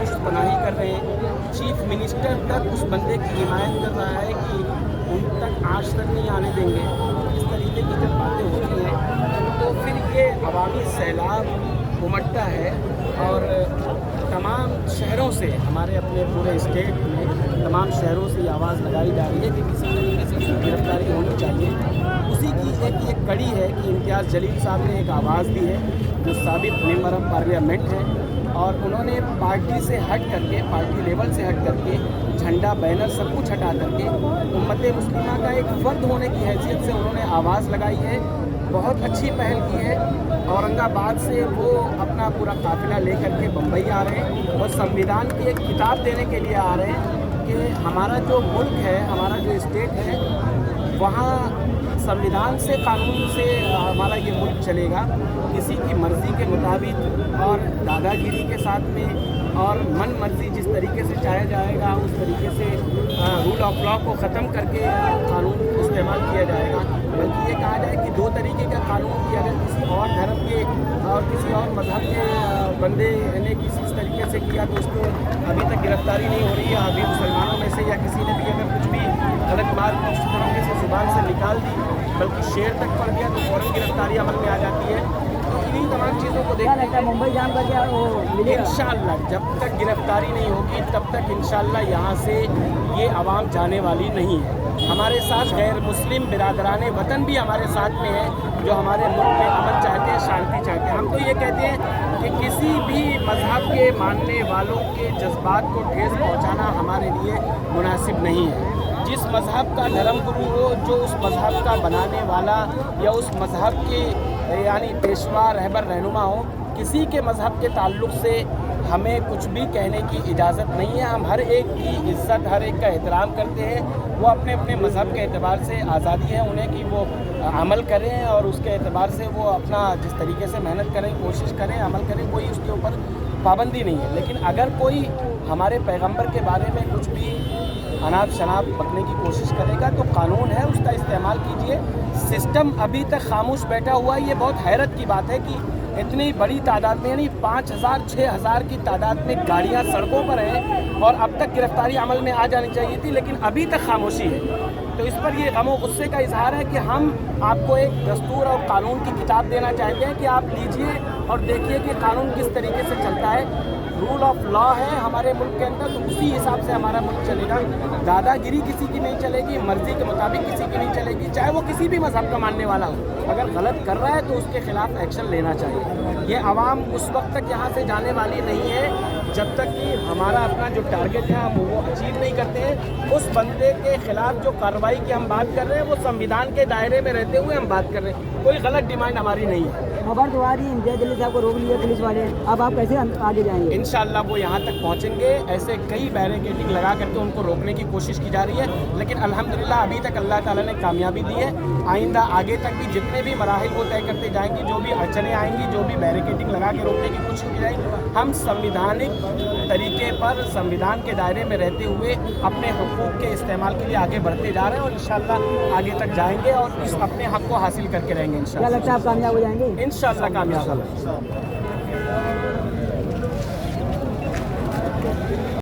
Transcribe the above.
पुष्ट पनाही कर रहे हैं। चीफ मिनिस्टर तक उस बंदे की हिमायत कर रहा है कि उन तक आज तक नहीं आने देंगे। इस तरीके की जब बातें होती हैं तो फिर ये अवामी सैलाब उमड़ता है और तमाम शहरों से, हमारे अपने पूरे स्टेट में तमाम शहरों से ये आवाज़ लगाई जा रही है कि किसी तरीके से इसकी गिरफ्तारी होनी चाहिए। उसी की एक कड़ी है कि इम्तियाज़ जलील साहब ने एक आवाज़ दी है, जो साबिक़ मेंबर ऑफ पार्लियामेंट हैं, और उन्होंने पार्टी से हट करके, पार्टी लेवल से हट करके, झंडा बैनर सब कुछ हटा करके उम्मत मुस्लिमा का एक फ़र्द होने की हैसियत से उन्होंने आवाज़ लगाई है। बहुत अच्छी पहल की है। औरंगाबाद से वो अपना पूरा काफ़िला लेकर के बम्बई आ रहे हैं और संविधान की एक किताब देने के लिए आ रहे हैं कि हमारा जो मुल्क है, हमारा जो स्टेट है, वहाँ संविधान से, कानून से हमारा ये मुल्क चलेगा। किसी की मर्ज़ी के मुताबिक और दादागिरी के साथ में और मन मर्जी जिस तरीके से चाहा जाएगा उस तरीके से रूल ऑफ लॉ को ख़त्म करके कानून इस्तेमाल किया जाएगा। बल्कि ये कहा जाए कि दो तरीके का कानून कि अगर किसी और धर्म के और किसी और मज़हब के बंदे ने किसी इस तरीके से किया तो उसको अभी तक गिरफ्तारी नहीं हो रही है। अभी मुसलमानों में से या किसी ने भी अगर कुछ भी गलत बात उस तरीके से ज़ुबान से निकाल दी, बल्कि शेर तक पड़ गया, तो फ़ौरन गिरफ्तारी अमल में आ जाती है। तो इन्हीं तमाम चीज़ों को देखते हैं मुंबई जाम का क्या वो इंशाअल्लाह जब तक गिरफ्तारी नहीं होगी तब तक इंशाअल्लाह यहाँ से ये आवाम जाने वाली नहीं है। हमारे साथ गैर मुस्लिम बिरादरान वतन भी हमारे साथ में है, जो हमारे मुल्क में अमन चाहते हैं, शांति चाहते हैं। हम तो ये कहते हैं कि किसी भी मज़हब के मानने वालों के जज्बात को ठेस पहुँचाना हमारे लिए मुनासिब नहीं है। जिस मज़हब का धर्म गुरु हो, जो उस मज़हब का बनाने वाला या उस मज़हब के यानी पेशवा रहबर रहनुमा हो, किसी के मज़हब के ताल्लुक़ से हमें कुछ भी कहने की इजाज़त नहीं है। हम हर एक की इज़्ज़त, हर एक का एहतराम करते हैं। वो अपने अपने मज़हब के एतबार से आज़ादी है उन्हें कि वो अमल करें और उसके एतबार से वो अपना जिस तरीके से मेहनत करें, कोशिश करें, अमल करें, कोई उसके ऊपर पाबंदी नहीं है। लेकिन अगर कोई हमारे पैगम्बर के बारे में कुछ भी अनाप शनाप बकने की कोशिश करेगा तो कानून है, उसका इस्तेमाल कीजिए। सिस्टम अभी तक खामोश बैठा हुआ है। ये बहुत हैरत की बात है कि इतनी बड़ी तादाद में, यानी 5000 6000 की तादाद में गाड़ियां सड़कों पर हैं और अब तक गिरफ्तारी अमल में आ जानी चाहिए थी, लेकिन अभी तक खामोशी है। तो इस पर ये गम गुस्से का इजहार है कि हम आपको एक दस्तूर और कानून की किताब देना चाहते हैं कि आप लीजिए और देखिए कि कानून किस तरीके से चलता है। रूल ऑफ लॉ है हमारे मुल्क के अंदर, तो उसी हिसाब से हमारा मुल्क चलेगा। दादागिरी किसी की नहीं चलेगी, मर्जी के मुताबिक किसी की नहीं चलेगी, चाहे वो किसी भी मज़हब का मानने वाला हो। अगर गलत कर रहा है तो उसके खिलाफ एक्शन लेना चाहिए। ये आवाम उस वक्त तक यहाँ से जाने वाली नहीं है जब तक कि हमारा अपना जो टारगेट है हम वो अचीव नहीं करते हैं। उस बंदे के खिलाफ जो कार्रवाई की हम बात कर रहे हैं वो संविधान के दायरे में रहते हुए हम बात कर रहे हैं। कोई गलत डिमांड हमारी नहीं है। खबर तो आ रही है इम्तियाज़ जलील साहब को रोक लिया पुलिस वाले, अब आप कैसे आगे जाएंगे? इंशाअल्लाह वो यहाँ तक पहुँचेंगे। ऐसे कई बैरिकेडिंग लगा करके उनको रोकने की कोशिश की जा रही है, लेकिन अल्हम्दुलिल्लाह अभी तक अल्लाह ताला ने कामयाबी दी है। आइंदा आगे तक भी जितने भी मराहिल वो तय करते जाएंगे, जो भी अड़चनें आएंगी, जो भी बैरिकेडिंग लगा के रोकने की कोशिश की जाएगी, हम संविधानिक तरीके पर संविधान के दायरे में रहते हुए अपने हुकूक के इस्तेमाल के लिए आगे बढ़ते जा रहे हैं और इंशाअल्लाह आगे तक जाएंगे और इस अपने हक को हासिल करके रहेंगे। क्या लगता है आप कामयाब हो जाएंगे? इंशाअल्लाह कामयाब होंगे।